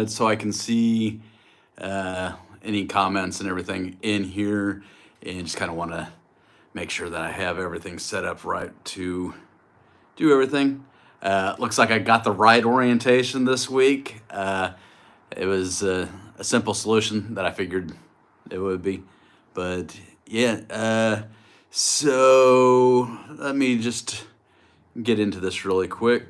so I can see any comments and everything in here, and just kind of want to make sure that I have everything set up right to do everything. Looks like I got the right orientation this week. It was a simple solution that I figured it would be, but yeah. So let me just get into this really quick.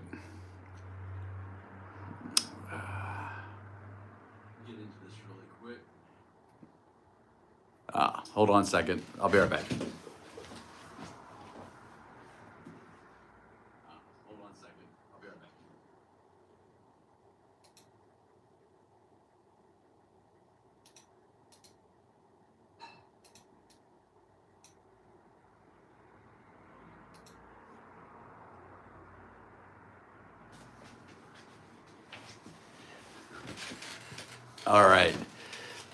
Hold on a second. I'll be right back. Hold on a second. I'll be right back. All right.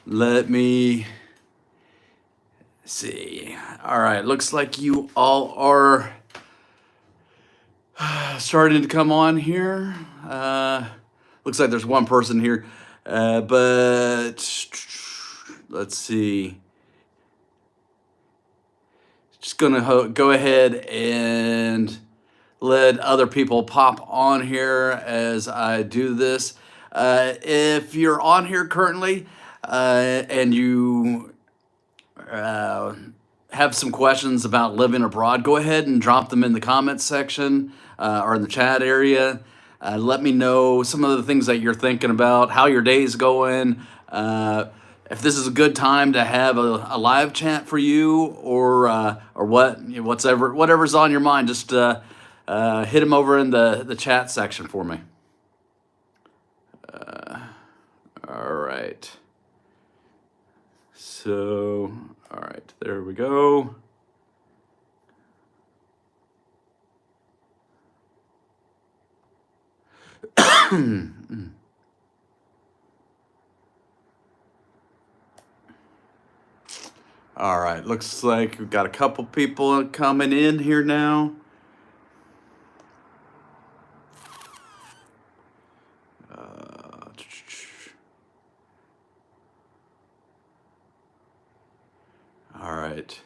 Let me see. All right. Looks like you all are starting to come on here. Looks like there's one person here, but let's see. Just gonna go ahead and let other people pop on here as I do this. If you're on here currently and you have some questions about living abroad, go ahead and drop them in the comments section or in the chat area. Let me know some of the things that you're thinking about, how your day's going. If this is a good time to have a live chat for you, or whatever's on your mind, just hit them over in the chat section for me. All right. So, all right, there we go. All right, looks like we've got a couple people coming in here now. All right.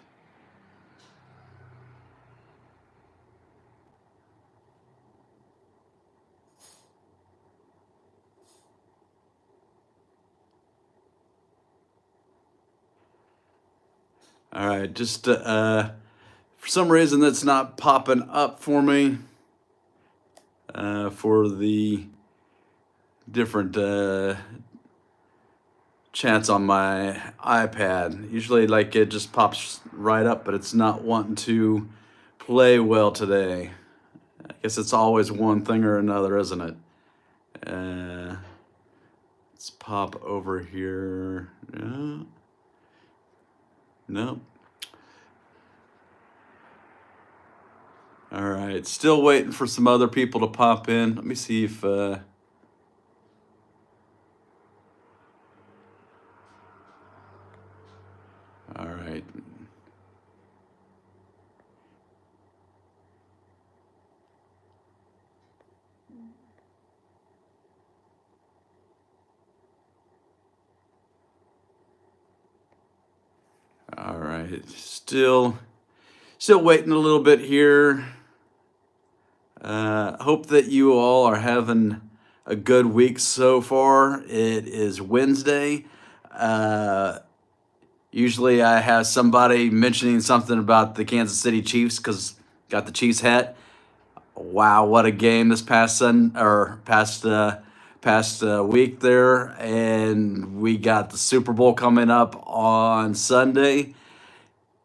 All right, just for some reason that's not popping up for me for the different chats on my iPad. Usually, like, it just pops right up, but it's not wanting to play well today. I guess it's always one thing or another, isn't it? Let's pop over here. No. Nope. All right, still waiting for some other people to pop in. Let me see if all right. All right, still waiting a little bit here. Hope that you all are having a good week so far. It is Wednesday. Usually I have somebody mentioning something about the Kansas City Chiefs because got the Chiefs hat. Wow, what a game this past week there, and we got the Super Bowl coming up on Sunday.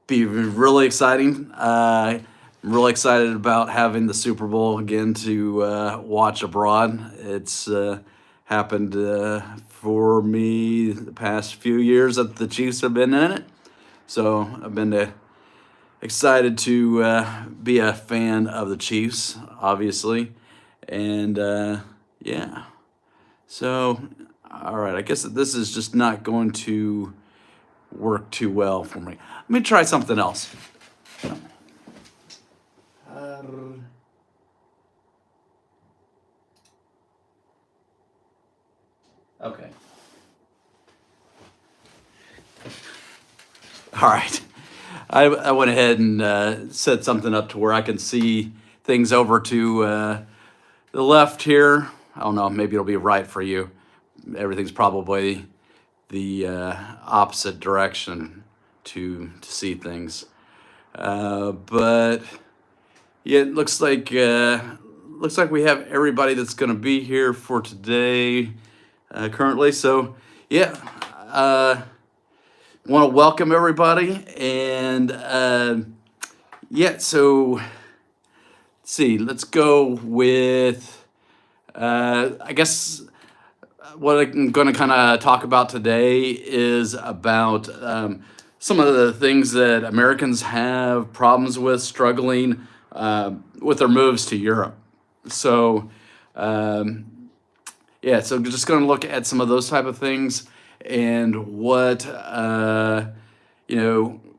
Be really exciting. I'm really excited about having the Super Bowl again to watch abroad. It's happened for me the past few years that the Chiefs have been in it, so I've been excited to be a fan of the Chiefs, obviously, and yeah. So, all right, I guess this is just not going to work too well for me. Let me try something else. Okay. All right. I went ahead and set something up to where I can see things over to the left here. I don't know, maybe it'll be right for you. Everything's probably the opposite direction to see things. But yeah, it looks like we have everybody that's going to be here for today currently. So yeah, want to welcome everybody, and yeah. So let's see. Let's go with I guess what I'm going to kind of talk about today is about some of the things that Americans have problems with, struggling with their moves to Europe. So, yeah, so just going to look at some of those type of things and what,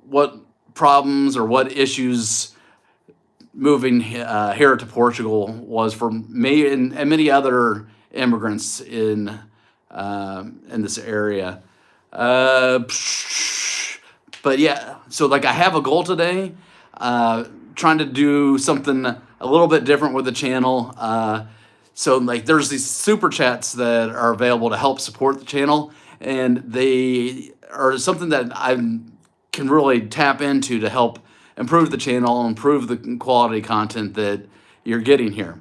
what problems or what issues moving here to Portugal was for me and many other immigrants in this area. But yeah, so like I have a goal today, trying to do something a little bit different with the channel. So like there's these super chats that are available to help support the channel, and they are something that I can really tap into to help improve the channel, improve the quality content that you're getting here.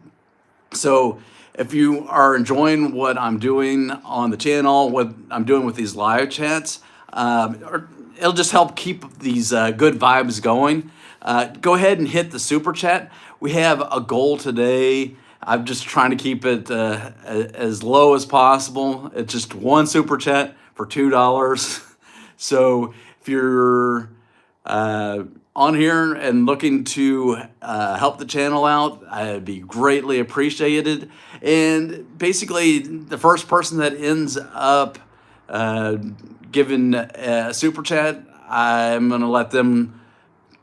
So if you are enjoying what I'm doing on the channel, what I'm doing with these live chats, it'll just help keep these good vibes going. Go ahead and hit the super chat. We have a goal today. I'm just trying to keep it as low as possible. It's just one super chat for $2. So if you're on here and looking to help the channel out, I'd be greatly appreciated. And basically, the first person that ends up giving a super chat, I'm going to let them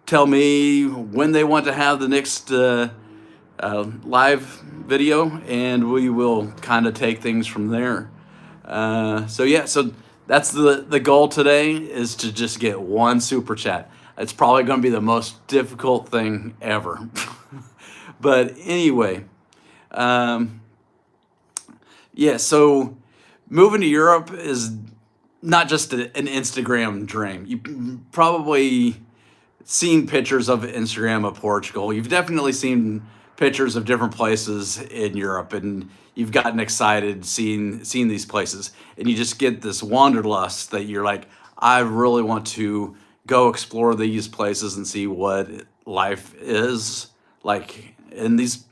tell me when they want to have the next live video, and we will kind of take things from there. So yeah, so that's the goal today, is to just get one super chat. It's probably going to be the most difficult thing ever. But anyway, yeah, so moving to Europe is not just an Instagram dream. You've probably seen pictures of Instagram of Portugal. You've definitely seen pictures of different places in Europe, and you've gotten excited seeing these places, and you just get this wanderlust that you're like, I really want to go explore these places and see what life is like in these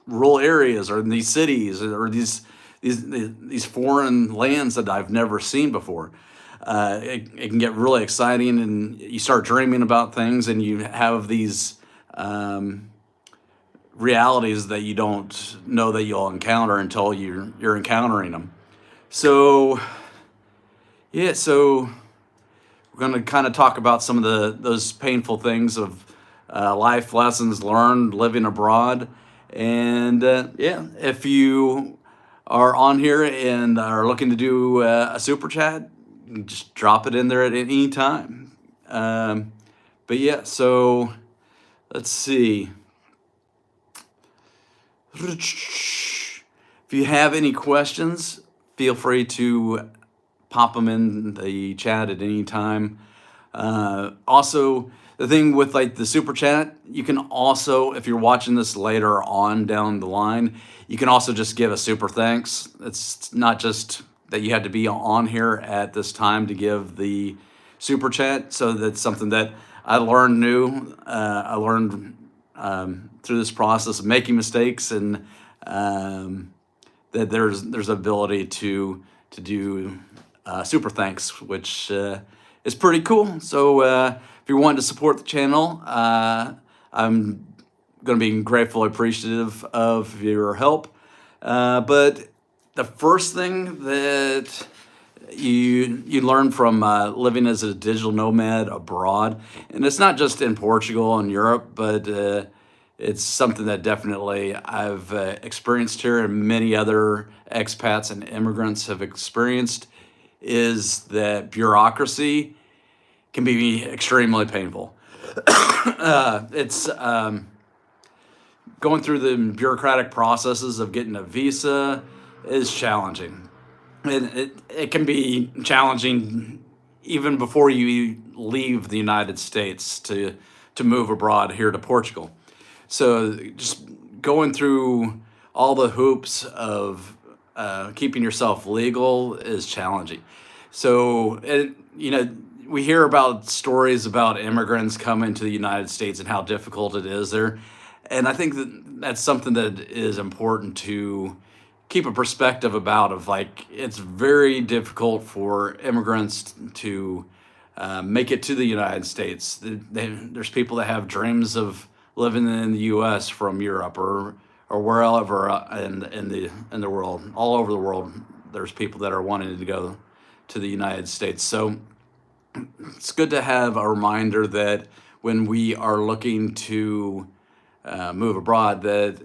rural areas or in these cities or these foreign lands that I've never seen before. It can get really exciting, and you start dreaming about things, and you have these realities that you don't know that you'll encounter until you're encountering them. So yeah, so we're going to kind of talk about some of those painful things of life lessons learned living abroad. And yeah, if you are on here and are looking to do a super chat, just drop it in there at any time. But yeah, so let's see. If you have any questions, feel free to pop them in the chat at any time. Also, the thing with like the super chat, you can also, if you're watching this later on down the line, you can also just give a super thanks. It's not just that you had to be on here at this time to give the super chat. So that's something that I learned new. I learned through this process of making mistakes, and that there's ability to do super thanks, which is pretty cool. So if you're wanting to support the channel, I'm going to be gratefully appreciative of your help. But the first thing that you learn from living as a digital nomad abroad, and it's not just in Portugal and Europe, but it's something that definitely I've experienced here, and many other expats and immigrants have experienced, is that bureaucracy can be extremely painful. It's Going through the bureaucratic processes of getting a visa is challenging. It can be challenging even before you leave the United States to move abroad here to Portugal. So just going through all the hoops of keeping yourself legal is challenging. So, we hear about stories about immigrants coming to the United States and how difficult it is there. And I think that that's something that is important to keep a perspective about, of like, it's very difficult for immigrants to make it to the United States. There's people that have dreams of living in the U.S. from Europe or wherever in the world, all over the world. There's people that are wanting to go to the United States. So it's good to have a reminder that when we are looking to move abroad, that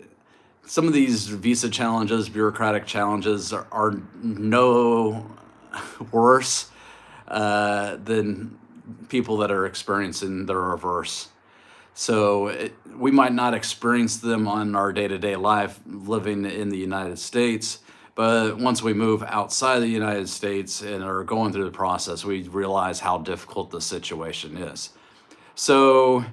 some of these visa challenges, bureaucratic challenges, are no worse than people that are experiencing the reverse. So we might not experience them on our day-to-day life living in the United States, but once we move outside the United States and are going through the process, we realize how difficult the situation is. So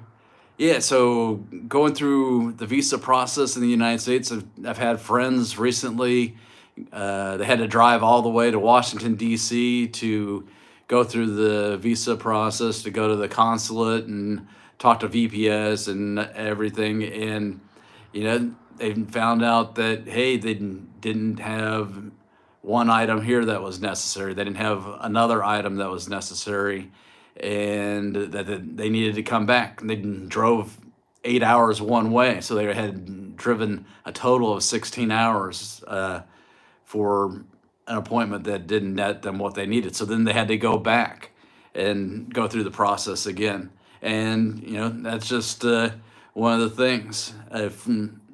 yeah, so going through the visa process in the United States, I've had friends recently. They had to drive all the way to Washington, D.C. to go through the visa process, to go to the consulate and talk to VPS and everything. And, they found out that, hey, they didn't have one item here that was necessary. They didn't have another item that was necessary, and that they needed to come back. They drove 8 hours one way, so they had driven a total of 16 hours for an appointment that didn't net them what they needed. So then they had to go back and go through the process again. And that's just one of the things.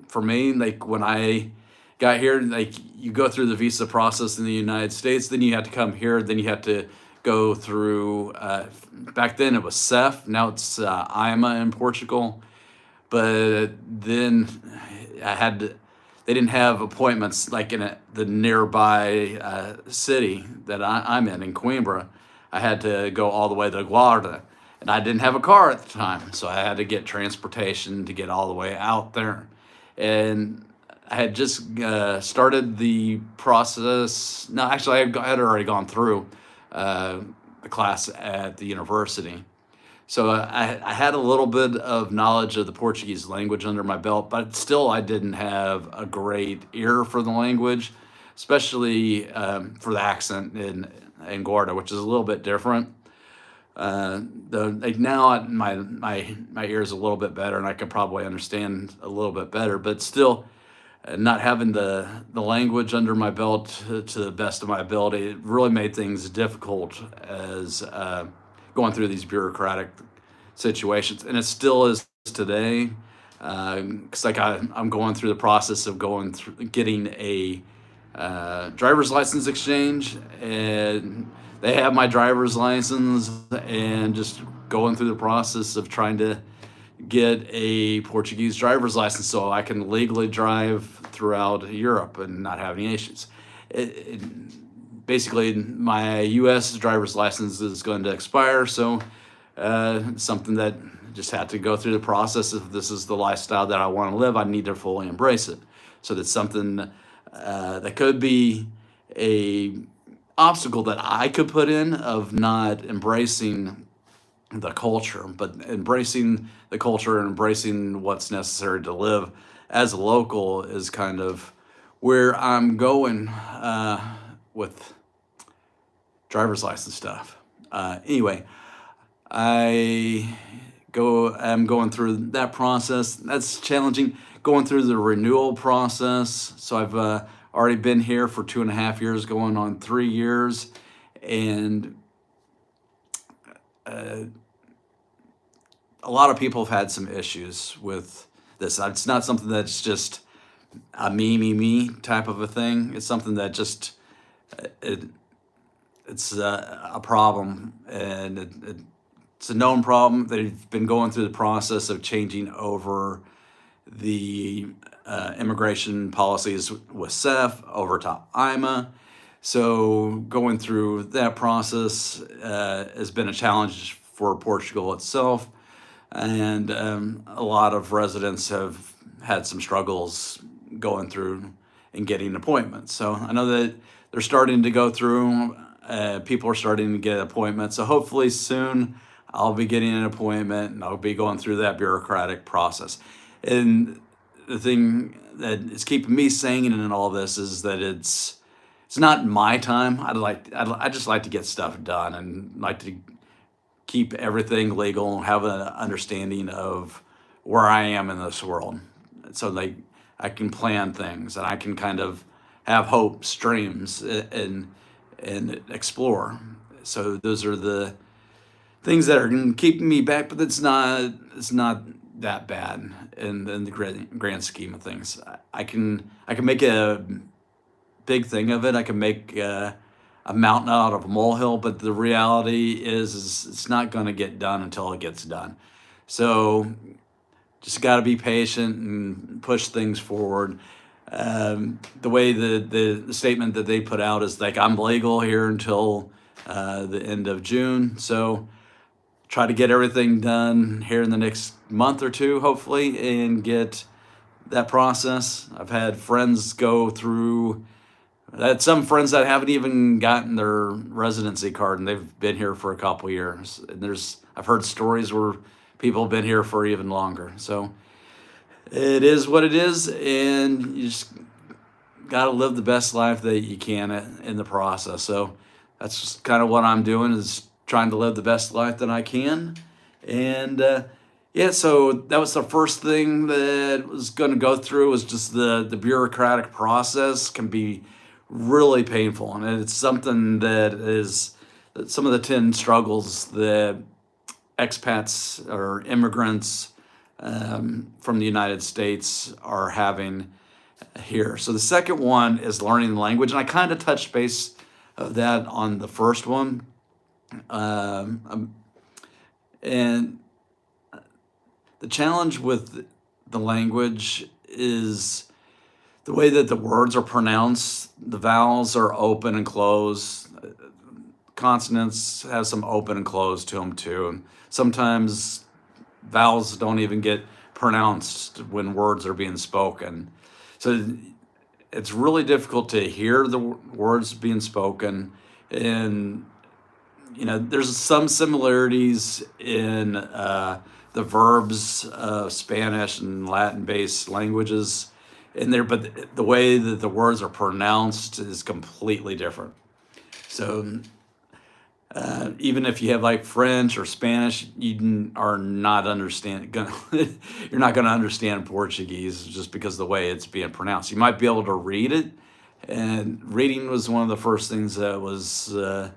For me, like when I got here, like you go through the visa process in the United States, then you have to come here, then you have to go through. Back then it was CEF, now it's IMA in Portugal. But then they didn't have appointments like in the nearby city that I'm in Coimbra. I had to go all the way to Guarda, and I didn't have a car at the time, so I had to get transportation to get all the way out there. And I had just started the process. No, actually, I had already gone through the class at the university. So I had a little bit of knowledge of the Portuguese language under my belt, but still I didn't have a great ear for the language, especially for the accent in Gorda, which is a little bit different. Now my ear is a little bit better, and I can probably understand a little bit better, but still, not having the language under my belt to the best of my ability, it really made things difficult as going through these bureaucratic situations, and it still is today. Because I'm going through the process of going through getting a driver's license exchange, and they have my driver's license, and just going through the process of trying to get a Portuguese driver's license so I can legally drive throughout Europe and not have any issues. Basically, my U.S. driver's license is going to expire, so something that just had to go through the process. If this is the lifestyle that I want to live, I need to fully embrace it. So that's something that could be a obstacle that I could put in of not embracing the culture, but embracing the culture and embracing what's necessary to live as a local is kind of where I'm going with driver's license stuff. Anyway, I'm going through that process. That's challenging. Going through the renewal process. So I've already been here for 2.5 years, going on 3 years, and a lot of people have had some issues with this. It's not something that's just a me type of a thing. It's something that just it, it's a problem, and it's a known problem. They've been going through the process of changing over the immigration policies with CEF over to IMA. So going through that process has been a challenge for Portugal itself, and a lot of residents have had some struggles going through and getting appointments. So I know that they're starting to go through. People are starting to get appointments. So hopefully soon I'll be getting an appointment and I'll be going through that bureaucratic process. And the thing that is keeping me sane in all this is that it's not my time. I just like to get stuff done and like to keep everything legal and have an understanding of where I am in this world. So like I can plan things and I can kind of have hope streams and explore. So those are the things that are keeping me back, but it's not that bad in the grand scheme of things. I can make a big thing of it. I can make a mountain out of a molehill, but the reality is it's not going to get done until it gets done. So just got to be patient and push things forward. The way the statement that they put out is like, I'm legal here until the end of June. So try to get everything done here in the next month or two, hopefully, and get that process. I've had friends go through. I had some friends that haven't even gotten their residency card, and they've been here for a couple years. And I've heard stories where people have been here for even longer. So it is what it is, and you just got to live the best life that you can in the process. So that's just kind of what I'm doing, is trying to live the best life that I can. And yeah, so that was the first thing that was going to go through, was just the bureaucratic process can be really painful. And it's something that is some of the 10 struggles that expats or immigrants from the United States are having here. So the second one is learning the language. And I kind of touched base of that on the first one. And the challenge with the language is the way that the words are pronounced. The vowels are open and closed. Consonants have some open and closed to them too. And sometimes vowels don't even get pronounced when words are being spoken. So it's really difficult to hear the words being spoken. And there's some similarities in the verbs of Spanish and Latin-based languages in there, but the way that the words are pronounced is completely different. So even if you have like French or Spanish, you are not you're not going to understand Portuguese just because of the way it's being pronounced. You might be able to read it, and reading was one of the first things that was that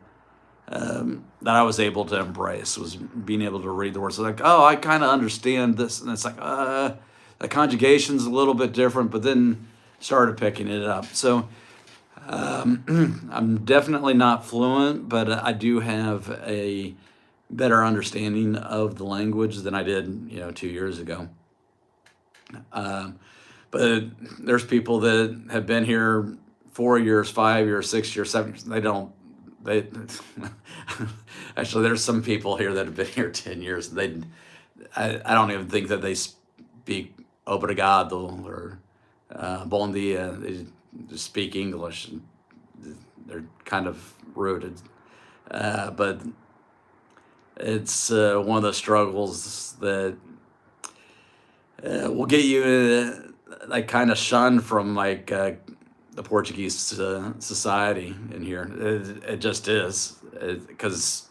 I was able to embrace, was being able to read the words. So like, oh, I kind of understand this, and it's like, the conjugation's a little bit different, but then started picking it up. So I'm definitely not fluent, but I do have a better understanding of the language than I did, 2 years ago. But there's people that have been here 4 years, 5 years, 6 years, 7 years. They actually, there's some people here that have been here 10 years. I don't even think that they speak obrigado or bom dia. They just speak English. They're kind of rooted. But it's one of the struggles that will get you like kind of shunned from like the Portuguese society in here. It just is, because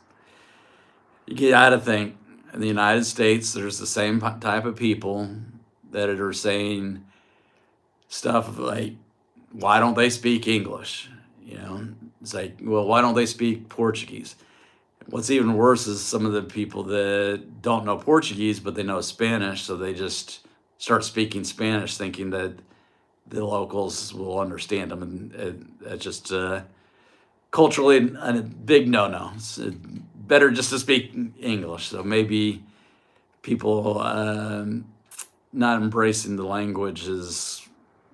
you got to think, in the United States, there's the same type of people that are saying stuff like, why don't they speak English? It's like, well, why don't they speak Portuguese? What's even worse is some of the people that don't know Portuguese, but they know Spanish, so they just start speaking Spanish, thinking that the locals will understand them, and it just culturally a big no-no. It's better just to speak English. So maybe people not embracing the language is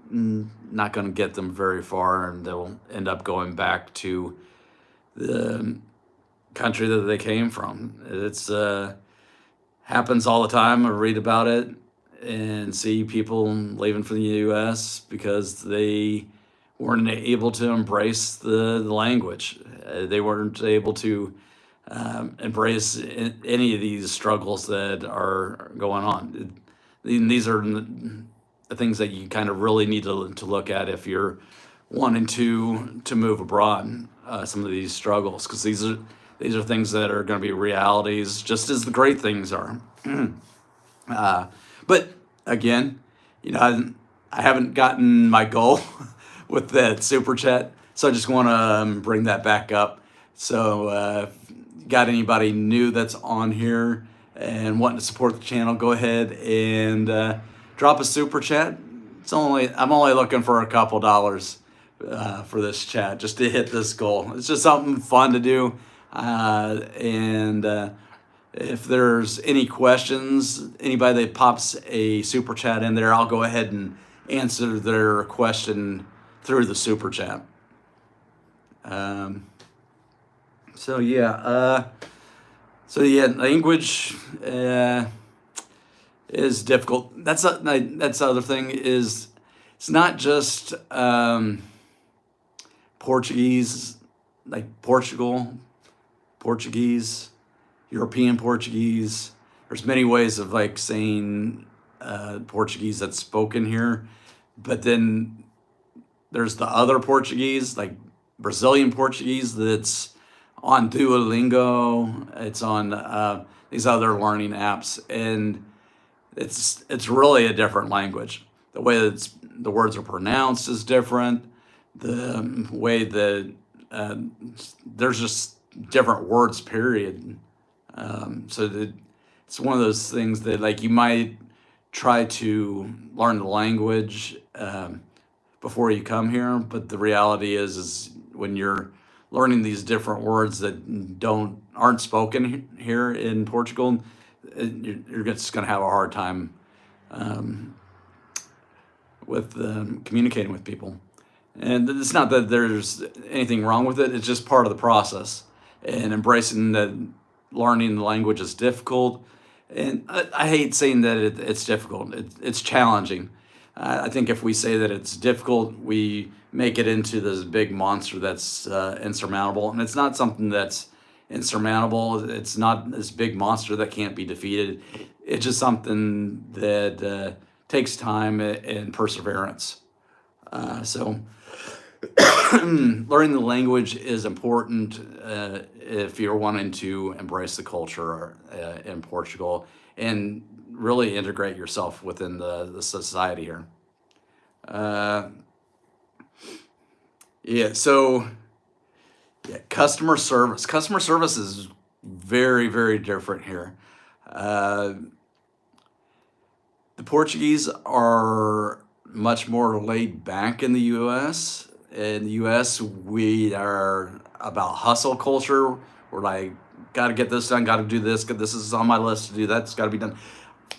not going to get them very far, and they'll end up going back to the country that they came from. It's happens all the time. I read about it and see people leaving for the U.S. because they weren't able to embrace the language. They weren't able to embrace any of these struggles that are going on. These are the things that you kind of really need to look at if you're wanting to move abroad. Some of these struggles, because these are things that are going to be realities, just as the great things are. But again, I haven't gotten my goal with that super chat, so I just want to bring that back up. So, if you got anybody new that's on here and wanting to support the channel, go ahead and drop a super chat. I'm only looking for a couple dollars for this chat just to hit this goal. It's just something fun to do, and if there's any questions, anybody that pops a super chat in there, I'll go ahead and answer their question through the super chat. So yeah, language is difficult. That's the other thing is it's not just Portuguese, like Portuguese, European Portuguese. There's many ways of like saying Portuguese that's spoken here, but then there's the other Portuguese, like Brazilian Portuguese, that's on Duolingo. It's on these other learning apps, and it's really a different language. The way that the words are pronounced is different. The way that there's just different words, period. So it's one of those things that like you might try to learn the language before you come here, but the reality is when you're learning these different words that aren't spoken here in Portugal, you're just going to have a hard time with communicating with people. And it's not that there's anything wrong with it. It's just part of the process. And embracing that learning the language is difficult. And I hate saying that it's difficult. It's challenging. I think if we say that it's difficult, we make it into this big monster that's insurmountable. And it's not something that's insurmountable. It's not this big monster that can't be defeated. It's just something that takes time and perseverance. So learning the language is important if you're wanting to embrace the culture in Portugal and really integrate yourself within the society here. Customer service. Customer service is very, very different here. The Portuguese are much more laid back in the U.S. In the U.S., we are about hustle culture. We're like, got to get this done, got to do this, this is on my list to do, that's got to be done.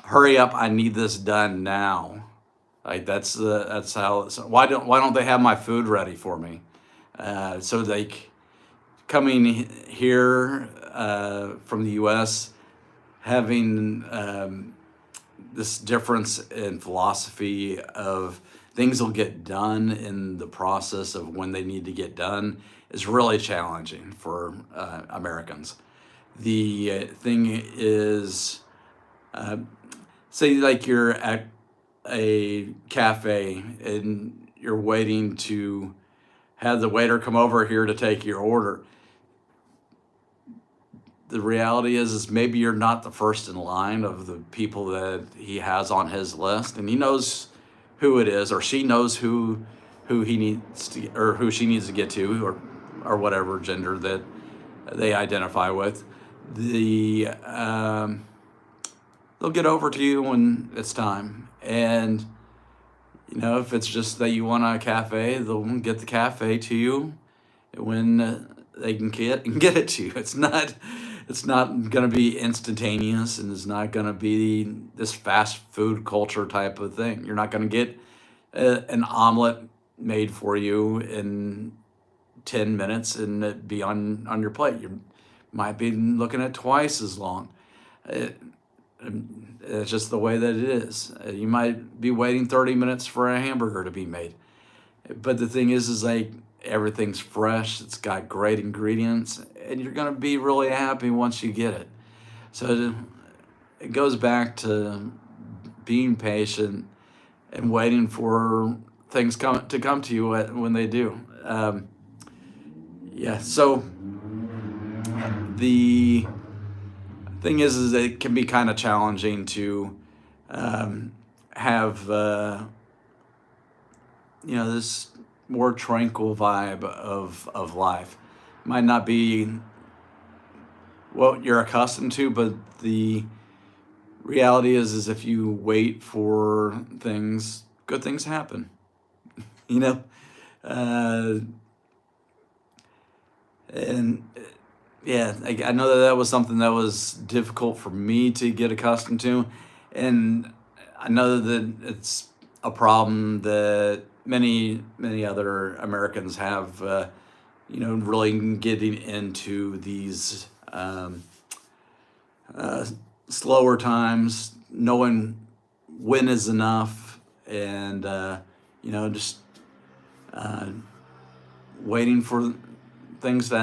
Hurry up, I need this done now. Like that's how. Why don't they have my food ready for me? So like coming here from the U.S., having this difference in philosophy of things will get done in the process of when they need to get done is really challenging for Americans. The thing is, say like you're at a cafe and you're waiting to have the waiter come over here to take your order. The reality is maybe you're not the first in line of the people that he has on his list, and he knows who it is, or she knows who he needs to, or who she needs to get to, or whatever gender that they identify with. They'll get over to you when it's time, And if it's just that you want a cafe, they'll get the cafe to you when they can get it to you. It's not going to be instantaneous, and it's not going to be this fast food culture type of thing. You're not going to get an omelet made for you in 10 minutes and it be on your plate. You might be looking at twice as long. It, it's just the way that it is. You might be waiting 30 minutes for a hamburger to be made. But the thing is like everything's fresh, it's got great ingredients, and you're going to be really happy once you get it. So it goes back to being patient and waiting for things to come to you when they do. Yeah, so the thing is it can be kind of challenging to have this more tranquil vibe of life. Might not be what you're accustomed to, but the reality is if you wait for things, good things happen. you know uh, and yeah, I know that was something that was difficult for me to get accustomed to, and I know that it's a problem that many other Americans have. Really getting into these uh, slower times, knowing when is enough, and just uh, waiting for things to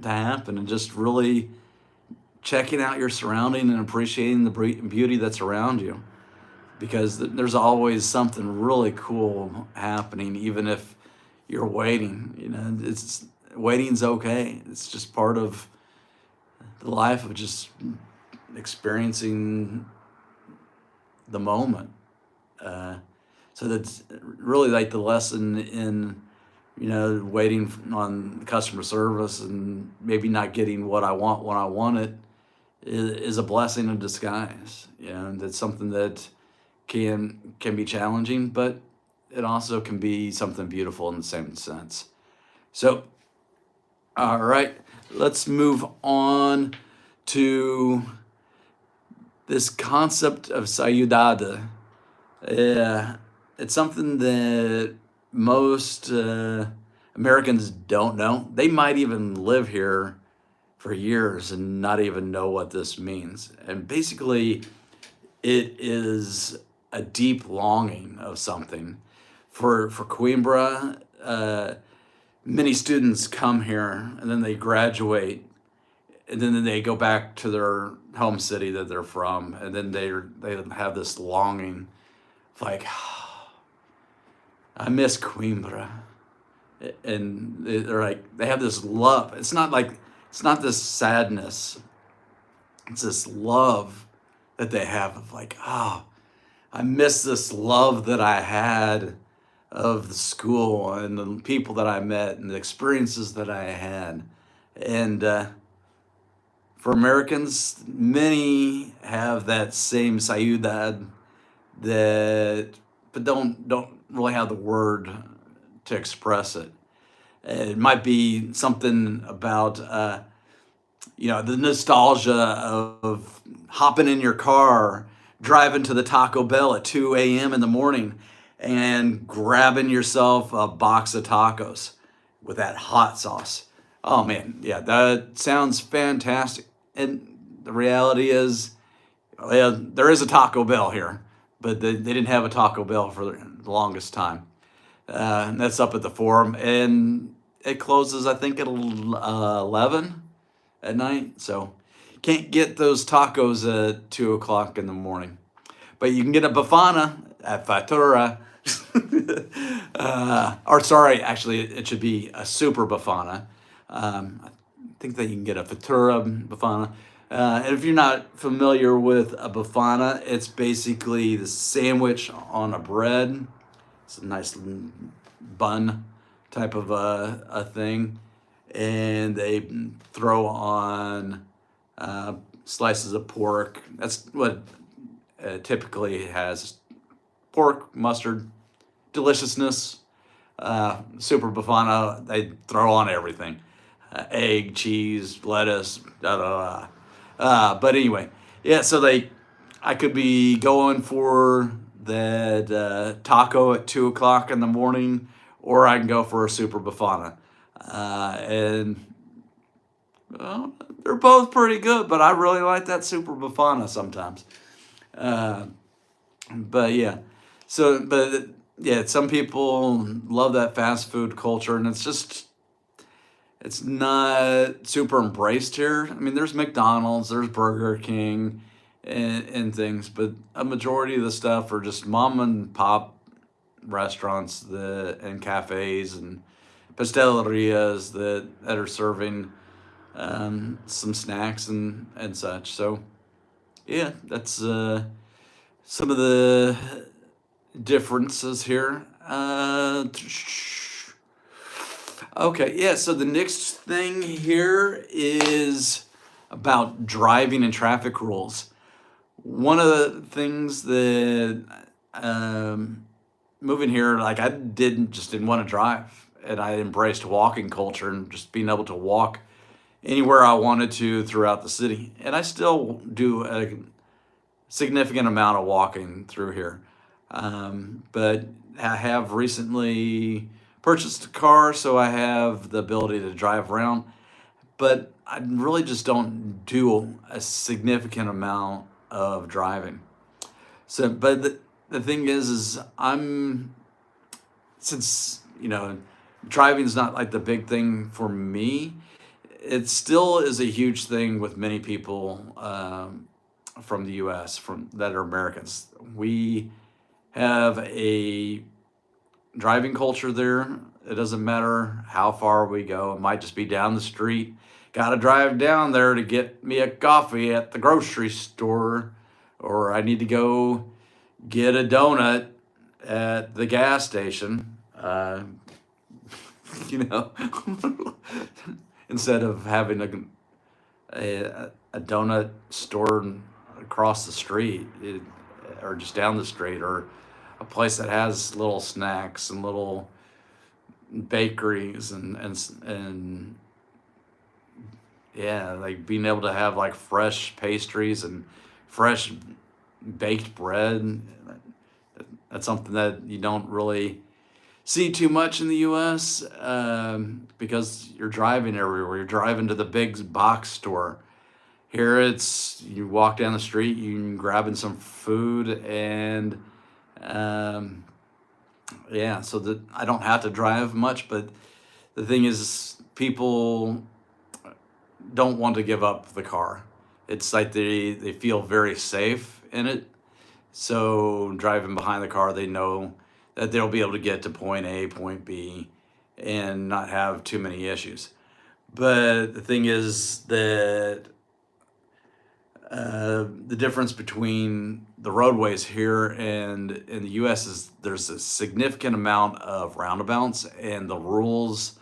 happen, and just really checking out your surrounding and appreciating the beauty that's around you, because there's always something really cool happening, even if you're waiting. It's waiting's okay. It's just part of the life of just experiencing the moment. So that's really like the lesson in waiting on customer service and maybe not getting what I want when I want it is a blessing in disguise. That's something that can be challenging, but it also can be something beautiful in the same sense. So, all right, let's move on to this concept of ciudad. It's something that most Americans don't know. They might even live here for years and not even know what this means. And basically, it is a deep longing of something. For Coimbra, many students come here and then they graduate, and then they go back to their home city that they're from, and then they have this longing, like, I miss Coimbra, and they're like, they have this love. It's not this sadness. It's this love that they have of like, I miss this love that I had of the school and the people that I met and the experiences that I had. And for Americans, many have that same ciudad but don't really have the word to express it. It might be something about the nostalgia of hopping in your car, driving to the Taco Bell at 2 a.m. in the morning and grabbing yourself a box of tacos with that hot sauce. Oh man, yeah, that sounds fantastic. And the reality is, there is a Taco Bell here, but they didn't have a Taco Bell for the longest time. And that's up at the Forum, and it closes, I think, at 11 at night. So can't get those tacos at 2 o'clock in the morning. But you can get a Bafana at Fatura. Or sorry, actually, it should be a Super Bafana. I think that you can get a Fatura Bafana. And if you're not familiar with a Bafana, it's basically the sandwich on a bread. It's a nice bun type of a thing. And they throw on slices of pork. That's what typically has pork, mustard, deliciousness. Super Bafana, they throw on everything. Egg, cheese, lettuce, da da da. But anyway, yeah, so I could be going for that taco at 2 o'clock in the morning, or I can go for a Super Bafana. And well, they're both pretty good, but I really like that Super Bafana sometimes. Uh, but yeah, but yeah, some people love that fast food culture, and it's not super embraced here. I mean, there's McDonald's, there's Burger King, and things, but a majority of the stuff are just mom and pop restaurants and cafes and pastelerias that are serving some snacks and such. So yeah, that's some of the differences here. Okay, yeah, so the next thing here is about driving and traffic rules. One of the things that moving here, like I didn't want to drive, and I embraced walking culture and just being able to walk anywhere I wanted to throughout the city. And I still do a significant amount of walking through here. But I have recently purchased a car, so I have the ability to drive around. But I really just don't do a significant amount of driving. So, but the thing is since driving is not like the big thing for me, it still is a huge thing with many people from the U.S. from that are Americans. We have a driving culture there. It doesn't matter how far we go. It might just be down the street. Got to drive down there to get me a coffee at the grocery store, or I need to go get a donut at the gas station. You know, instead of having a donut store across the street, or just down the street, or a place that has little snacks and little bakeries and yeah, like being able to have like fresh pastries and fresh baked bread. That's something that you don't really see too much in the U.S. Because you're driving everywhere. You're driving to the big box store. Here it's you walk down the street, you grabbing some food, and yeah, so that I don't have to drive much. But the thing is, people don't want to give up the car. It's like they feel very safe in it. So driving behind the car, they know that they'll be able to get to point A, point B, and not have too many issues. But the thing is that the difference between the roadways here and in the U.S. is there's a significant amount of roundabouts, and the rules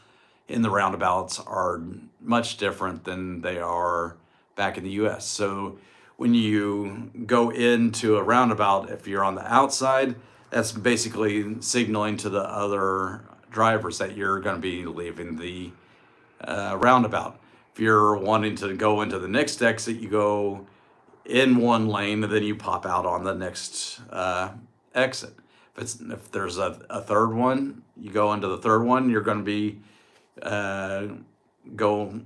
in the roundabouts are much different than they are back in the U.S. So when you go into a roundabout, if you're on the outside, that's basically signaling to the other drivers that you're going to be leaving the roundabout. If you're wanting to go into the next exit, you go in one lane and then you pop out on the next exit. If there's a third one, you go into the third one. You're going to be go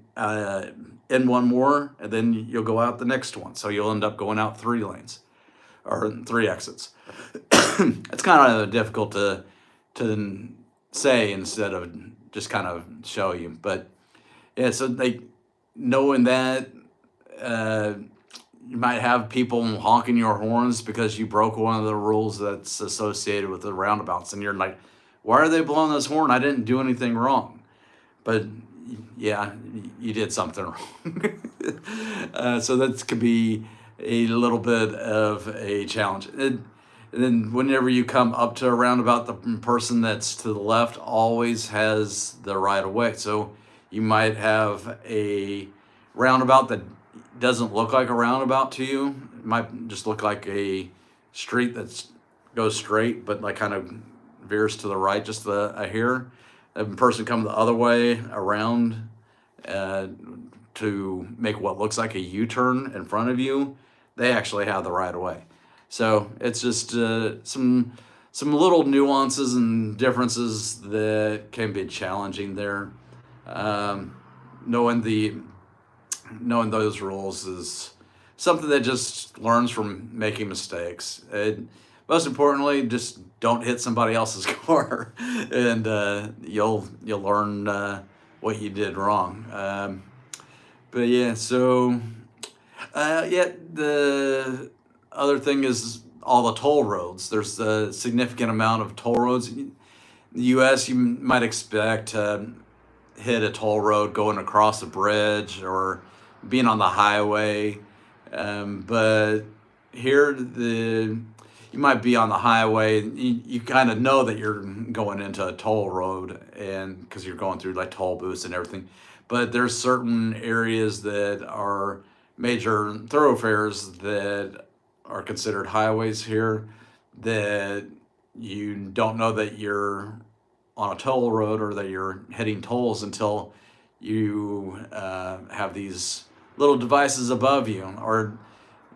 in one more, and then you'll go out the next one. So you'll end up going out 3 lanes or 3 exits. It's kind of difficult to say instead of just kind of show you. But yeah, so knowing that you might have people honking your horns because you broke one of the rules that's associated with the roundabouts, and you're like, why are they blowing this horn? I didn't do anything wrong. But yeah, you did something wrong. So that could be a little bit of a challenge. And then whenever you come up to a roundabout, the person that's to the left always has the right of way. So you might have a roundabout that doesn't look like a roundabout to you. It might just look like a street that's goes straight, but like kind of veers to the right just a hair. A person comes the other way around uh, to make what looks like a U-turn in front of you, they actually have the right of way. So it's just some little nuances and differences that can be challenging there. Um, knowing the knowing those rules is something that just learns from making mistakes. Most importantly, just don't hit somebody else's car, and you'll learn what you did wrong. But yeah, so yeah, the other thing is all the toll roads. There's a significant amount of toll roads. In the U.S., you might expect to hit a toll road going across a bridge or being on the highway, but here you might be on the highway. You kind of know that you're going into a toll road, and because you're going through like toll booths and everything. But there's certain areas that are major thoroughfares that are considered highways here that you don't know that you're on a toll road or that you're hitting tolls until you have these little devices above you. Or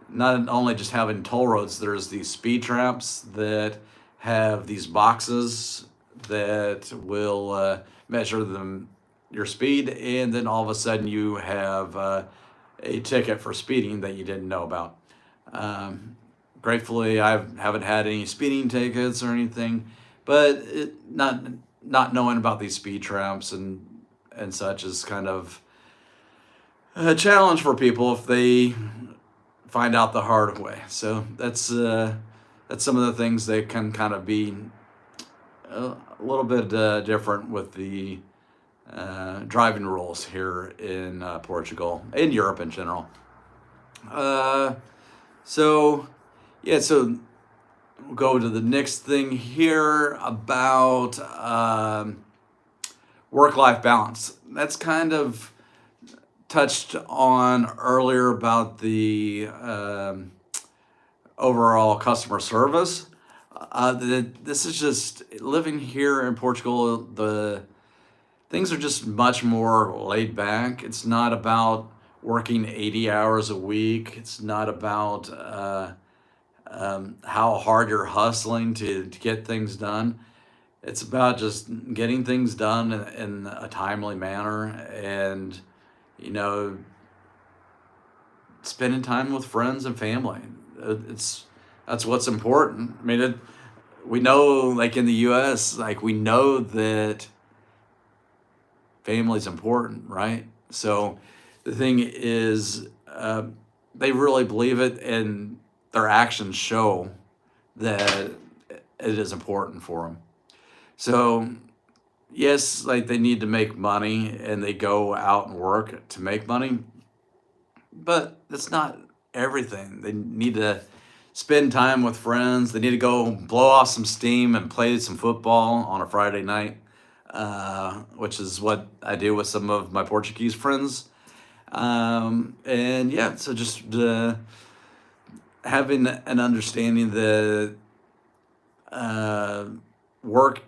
not only just having toll roads, there's these speed traps that have these boxes that will measure your speed, and then all of a sudden you have a ticket for speeding that you didn't know about. Gratefully, I haven't had any speeding tickets or anything, but not knowing about these speed traps and such is kind of a challenge for people if they find out the hard way. So that's some of the things that can kind of be a little bit different with the driving rules here in Portugal, in Europe in general. Uh, so yeah, so we'll go to the next thing here about work-life balance. That's kind of touched on earlier about the overall customer service. This is just living here in Portugal. The things are just much more laid back. It's not about working 80 hours a week. It's not about how hard you're hustling to get things done. It's about just getting things done in a timely manner, and you know, spending time with friends and family. It's That's what's important. I mean, we know, like in the U.S., like we know that family's important, right? So the thing is, they really believe it, and their actions show that it is important for them. So yes, like they need to make money and they go out and work to make money, but it's not everything. They need to spend time with friends. They need to go blow off some steam and play some football on a Friday night, which is what I do with some of my Portuguese friends. And yeah, so just having an understanding that uh, work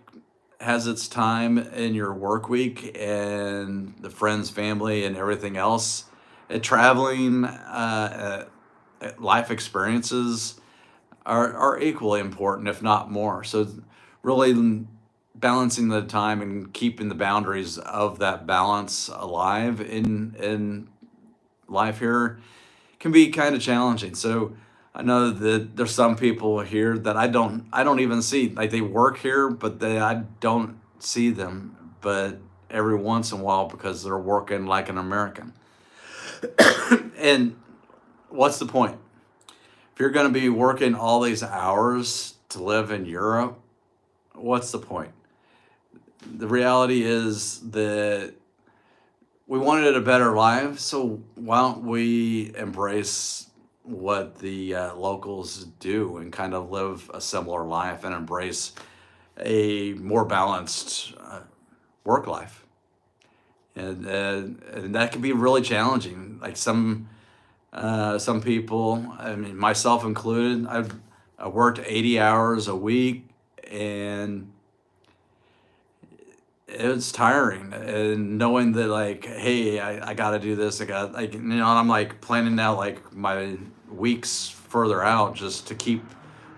has its time in your work week, and the friends, family, and everything else. And traveling, life experiences are equally important, if not more. So, really balancing the time and keeping the boundaries of that balance alive in life here can be kind of challenging. So I know that there's some people here that I don't even see. Like they work here, but I don't see them but every once in a while because they're working like an American. And what's the point? If you're going to be working all these hours to live in Europe, what's the point? The reality is that we wanted a better life, so why don't we embrace what the locals do and kind of live a similar life and embrace a more balanced work life? And that can be really challenging. Like some people, I mean, myself included, I've I worked 80 hours a week, and it was tiring. And knowing that, like, hey, I got to do this. I got, like, and I'm like planning out like my weeks further out just to keep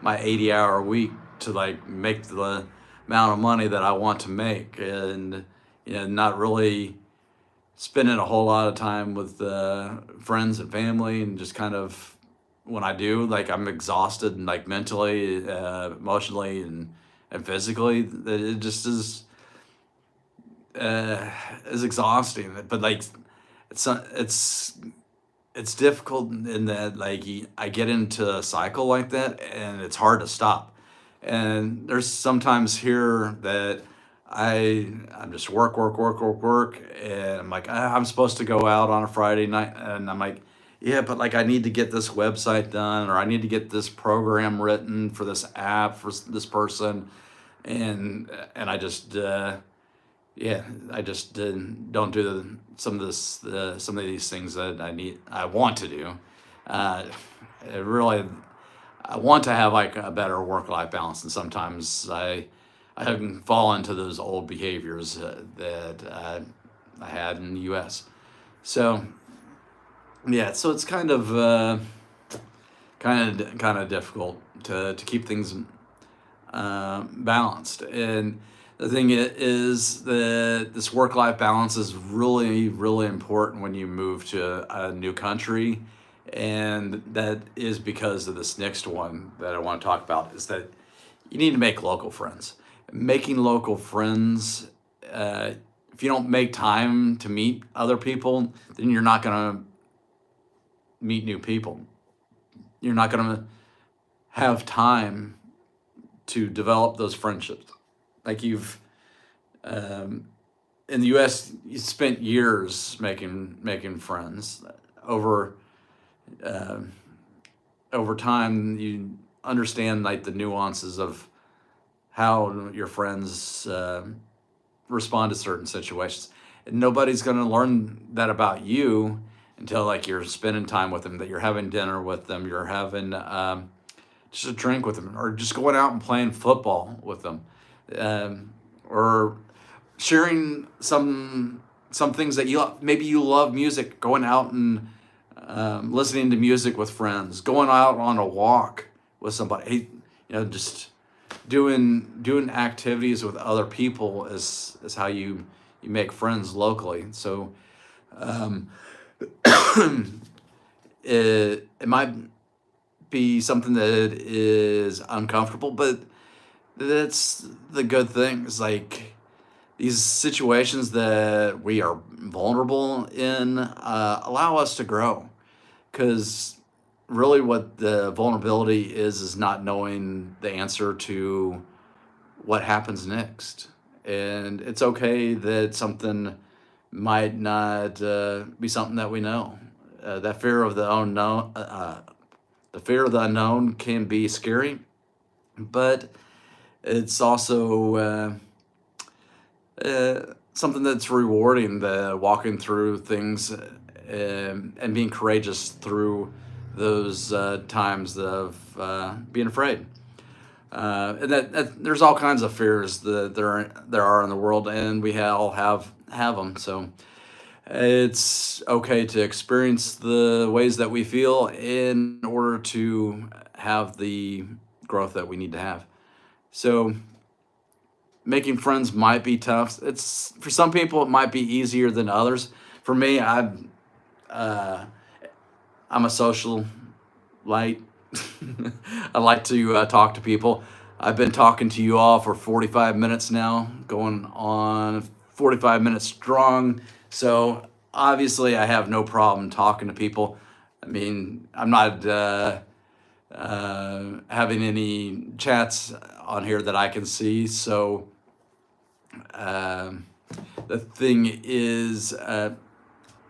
my 80-hour week to like make the amount of money that I want to make, and not really spending a whole lot of time with friends and family, and just kind of, when I do, like, I'm exhausted, and like mentally, emotionally, and physically. That it just is exhausting. But like, it's it's difficult in that, like, I get into a cycle like that, and it's hard to stop. And there's sometimes here that I'm just work, work, work, work, work, and I'm like, I'm supposed to go out on a Friday night," and I'm like, yeah, but like, I need to get this website done, or I need to get this program written for this app for this person, and I just yeah, I just don't do some of these things that I want to do. Uh, it really, I want to have like a better work-life balance, and sometimes I can fall into those old behaviors that I had in the U.S. So yeah, so it's kind of difficult to keep things balanced. And the thing is that this work-life balance is really, really important when you move to a new country. And that is because of this next one that I want to talk about, is that you need to make local friends. Making local friends, if you don't make time to meet other people, then you're not going to meet new people. You're not going to have time to develop those friendships. Like, um, in the U.S., you spent years making friends. Over um over time, you understand like the nuances of how your friends respond to certain situations. And nobody's going to learn that about you until like you're spending time with them, that you're having dinner with them, you're having just a drink with them, or just going out and playing football with them, or sharing some things that maybe you love music, going out and listening to music with friends, going out on a walk with somebody. Hey, just doing activities with other people is how you make friends locally. So um, it might be something that is uncomfortable, but that's the good thing. Is like, these situations that we are vulnerable in allow us to grow, because really what the vulnerability is not knowing the answer to what happens next. And it's okay that something might not be something that we know. That fear of the fear of the unknown can be scary, but it's also something that's rewarding. The walking through things, and being courageous through those times of being afraid. And that there's all kinds of fears that there are in the world, and we all have them. So it's okay to experience the ways that we feel in order to have the growth that we need to have. So making friends might be tough. It's, for some people, it might be easier than others. For me, uh, I'm a social light. I like to talk to people. I've been talking to you all for 45 minutes now, going on 45 minutes strong. So obviously, I have no problem talking to people. I mean, I'm not having any chats on here that I can see. So um, the thing is,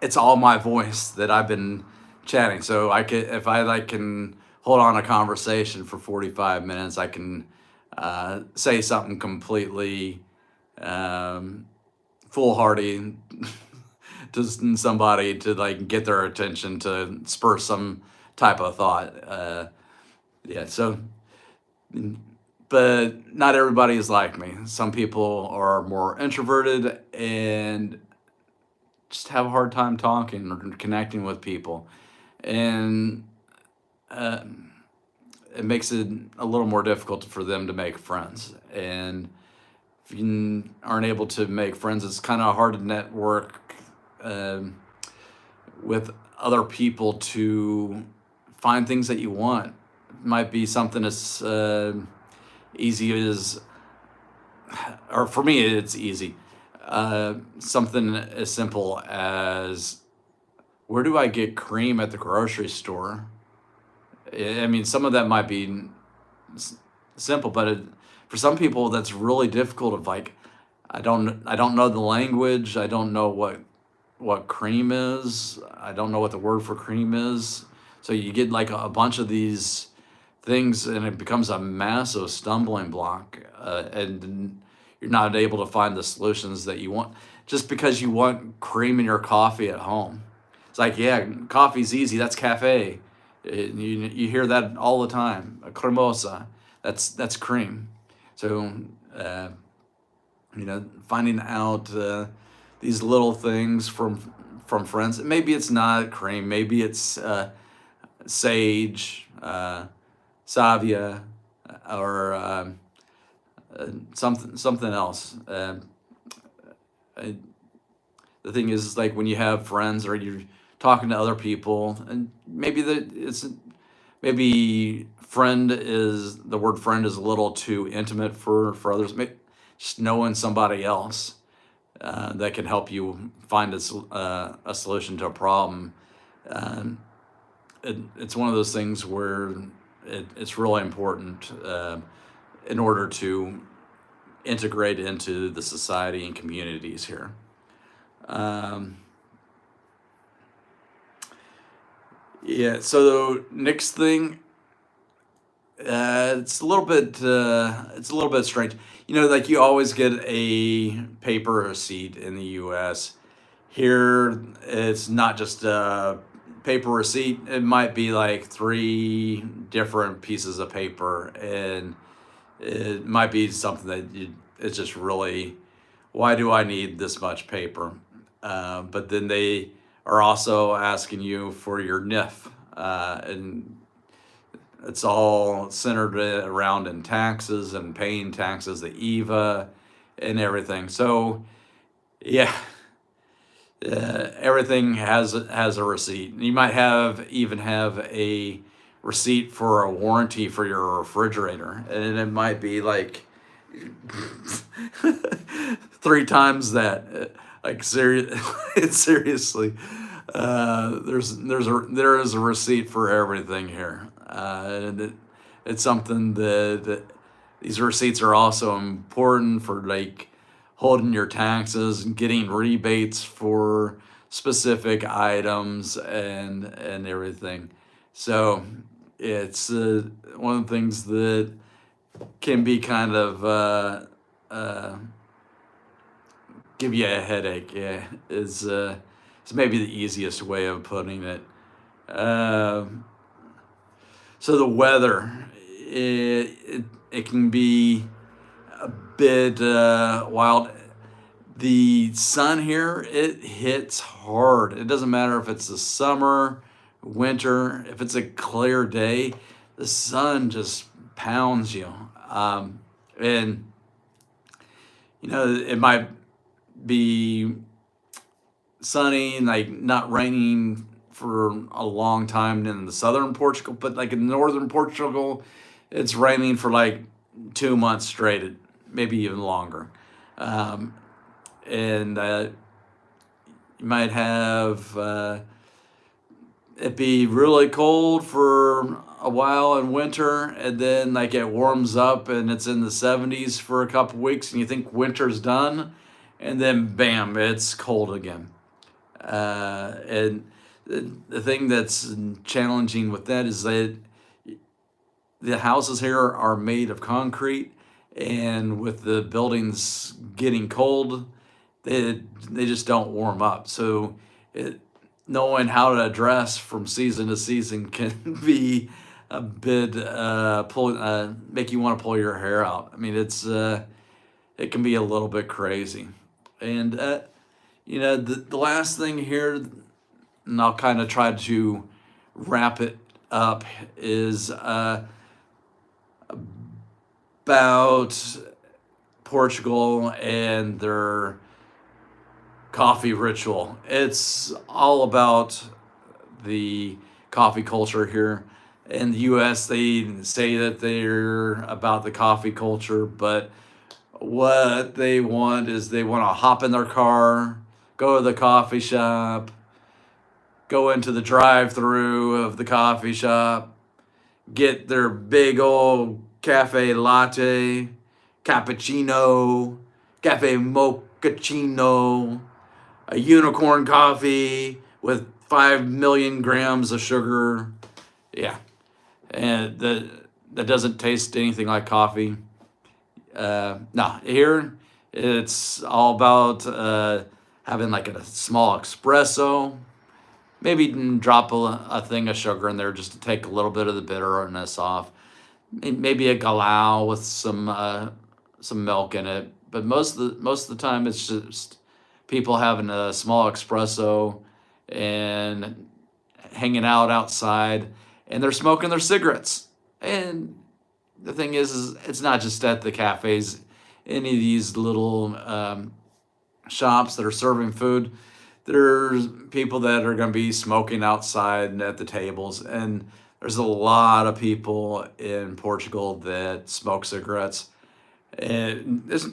it's all my voice that I've been chatting. So I could, if I like, can hold on a conversation for 45 minutes, I can say something completely foolhardy to somebody to like get their attention, to spur some type of thought. Yeah. So but not everybody is like me. Some people are more introverted and just have a hard time talking or connecting with people, and uh, it makes it a little more difficult for them to make friends. And if you aren't able to make friends, it's kind of hard to network um, with other people to find things that you want. It might be something as easy as, or for me, it's easy. Something as simple as, where do I get cream at the grocery store? I mean, some of that might be simple, but for some people, that's really difficult. Of like, I don't know the language. I don't know what cream is. I don't know what the word for cream is. So you get like a bunch of these things, and it becomes a massive stumbling block, and you're not able to find the solutions that you want just because you want cream in your coffee at home. It's like, yeah, coffee's easy. That's cafe. You hear that all the time. A cremosa. That's cream. So uh, finding out these little things from friends. Maybe it's not cream. Maybe it's sage, salvia, or something else. I, the thing is, like when you have friends or you're talking to other people, and maybe friend is the word friend is a little too intimate for others. Just knowing somebody else that can help you find a solution to a problem. Um, it's one of those things where it's really important in order to integrate into the society and communities here. Um, yeah. So the next thing, it's a little bit strange. Like you always get a paper receipt in the U.S. Here, it's not just a paper receipt. It might be like three different pieces of paper, and it might be something that it's just really, why do I need this much paper? But then they are also asking you for your NIF, and it's all centered around in taxes and paying taxes, the EVA, and everything. So, yeah, everything has a receipt. You might even have a receipt for a warranty for your refrigerator, and it might be like three times that. Like seriously, there is a receipt for everything here, and it's something that these receipts are also important for, like holding your taxes and getting rebates for specific items and everything. So it's one of the things that can be kind of give you a headache. Yeah, is maybe the easiest way of putting it. Um so the weather, it can be a bit wild. The sun here, it hits hard. It doesn't matter if it's the summer, winter, if it's a clear day, the sun just pounds you. And it might be sunny, like not raining for a long time in the southern Portugal, but like in northern Portugal, it's raining for like 2 months straight, maybe even longer. Um, and you might have it be really cold for a while in winter, and then like it warms up and it's in the 70s for a couple weeks, and you think winter's done, and then bam, it's cold again. And the thing that's challenging with that is that the houses here are made of concrete, and with the buildings getting cold, they just don't warm up. Knowing how to address from season to season can be a bit make you want to pull your hair out. I mean, it can be a little bit crazy. And the last thing here, and I'll kind of try to wrap it up, is about Portugal and their coffee ritual. It's all about the coffee culture here. In the US, they say that they're about the coffee culture, but what they want is they want to hop in their car, go to the coffee shop, go into the drive-through of the coffee shop, get their big old cafe latte, cappuccino, cafe mochaccino, a unicorn coffee with 5 million grams of sugar. Yeah, and that doesn't taste anything like coffee. No, here it's all about having like a small espresso. Maybe drop a thing of sugar in there just to take a little bit of the bitterness off. Maybe a galao with some milk in it. But most of the time, it's just people having a small espresso and hanging out outside, and they're smoking their cigarettes. And the thing is it's not just at the cafes. Any of these little shops that are serving food, there's people that are going to be smoking outside at the tables, and there's a lot of people in Portugal that smoke cigarettes. And it's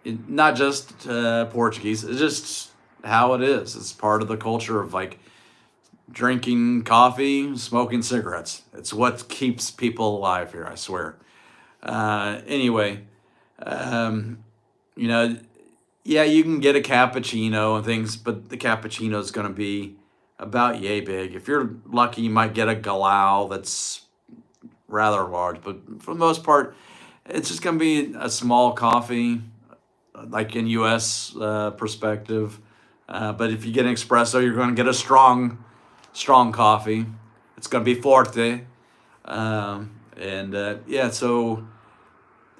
not just Portuguese, it's just how it is. It's part of the culture of like drinking coffee, smoking cigarettes. It's what keeps people alive here, I swear. Anyway, you know, yeah, you can get a cappuccino and things, but the cappuccino is going to be about yay big. If you're lucky, you might get a galao that's rather large, but for the most part, it's just going to be a small coffee, like in U.S. Perspective. But if you get an espresso, you're going to get a strong coffee. It's going to be forte. Yeah, so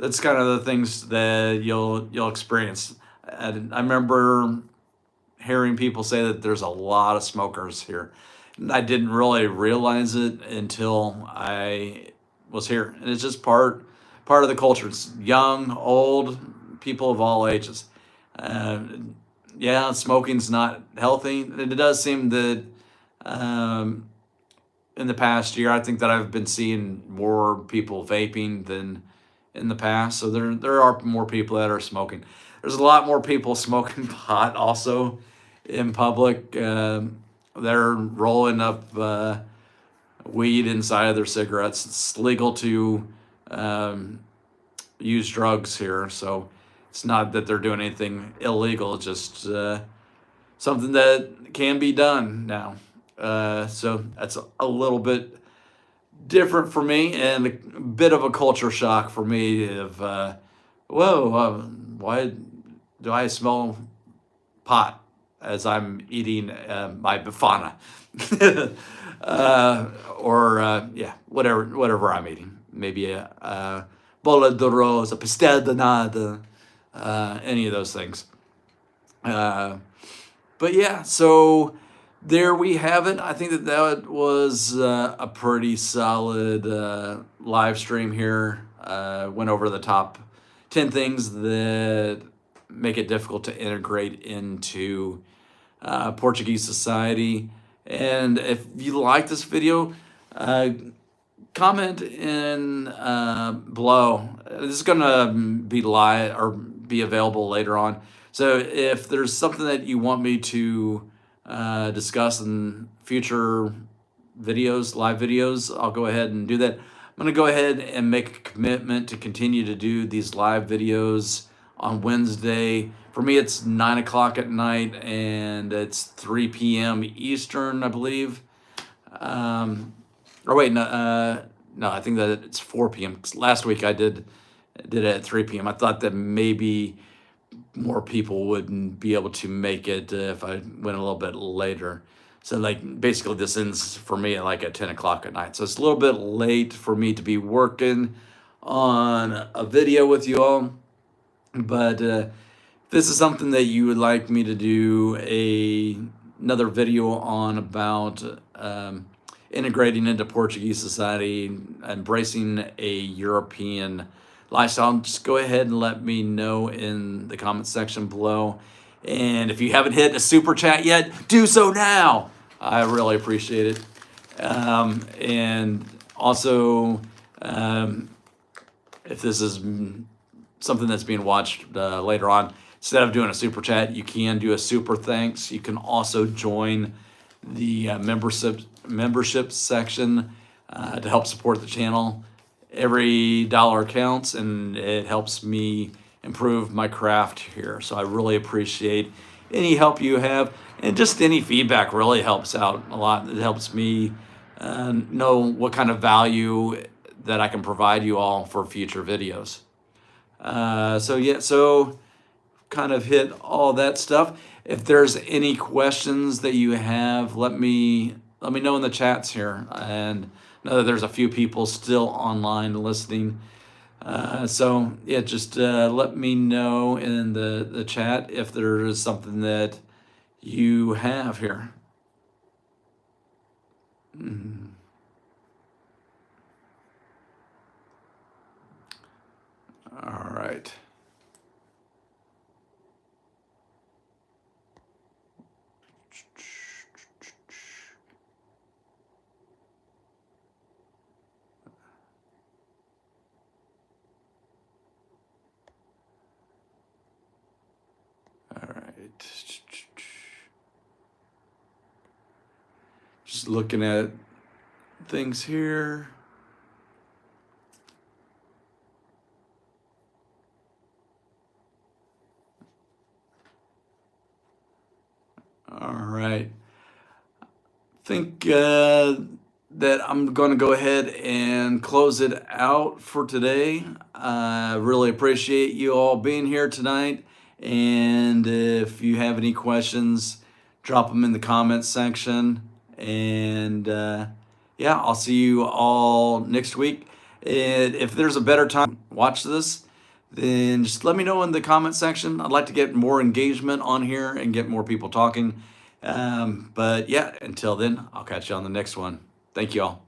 that's kind of the things that you'll experience. And I remember hearing people say that there's a lot of smokers here. And I didn't really realize it until I was here. And it's just part of the culture. It's young, old, people of all ages. Yeah, smoking's not healthy. It does seem that in the past year, I think that I've been seeing more people vaping than in the past. So there are more people that are smoking. There's a lot more people smoking pot also in public. They're rolling up weed inside of their cigarettes. It's legal to use drugs here, so it's not that they're doing anything illegal. It's just something that can be done now. So that's a little bit different for me, and a bit of a culture shock for me of why do I smell pot as I'm eating my bifana yeah, whatever I'm eating, maybe a bola de arroz, a pastel de nada, any of those things. But yeah, so there we have it. I think that was a pretty solid live stream here. Went over the top 10 things that make it difficult to integrate into Portuguese society. And if you like this video, comment in below. This is gonna be live or be available later on. So if there's something that you want me to discuss in future videos, live videos, I'll go ahead and do that. I'm gonna go ahead and make a commitment to continue to do these live videos on Wednesday. For me, it's 9 o'clock at night, and it's 3 p.m. Eastern, I believe. Or wait, no, I think that it's 4 p.m. 'Cause last week I did it at 3 p.m. I thought that maybe more people wouldn't be able to make it if I went a little bit later. So like basically this ends for me at like at 10 o'clock at night. So it's a little bit late for me to be working on a video with you all. But if this is something that you would like me to do another video on about integrating into Portuguese society, embracing a European lifestyle, just go ahead and let me know in the comment section below. And if you haven't hit a super chat yet, do so now. I really appreciate it. And also, if this is something that's being watched later on, instead of doing a super chat, you can do a super thanks. You can also join the membership section to help support the channel. Every dollar counts, and it helps me improve my craft here. So I really appreciate any help you have, and just any feedback really helps out a lot. It helps me know what kind of value that I can provide you all for future videos. So kind of hit all that stuff. If there's any questions that you have, let me know in the chats here. And know that there's a few people still online listening. So yeah, just let me know in the chat if there is something that you have here. All right. All right. Just looking at things here. All right. I think that I'm going to go ahead and close it out for today. I really appreciate you all being here tonight. And if you have any questions, drop them in the comments section. And yeah, I'll see you all next week. And if there's a better time to watch this, then just let me know in the comment section. I'd like to get more engagement on here and get more people talking. But yeah, until then, I'll catch you on the next one. Thank you all.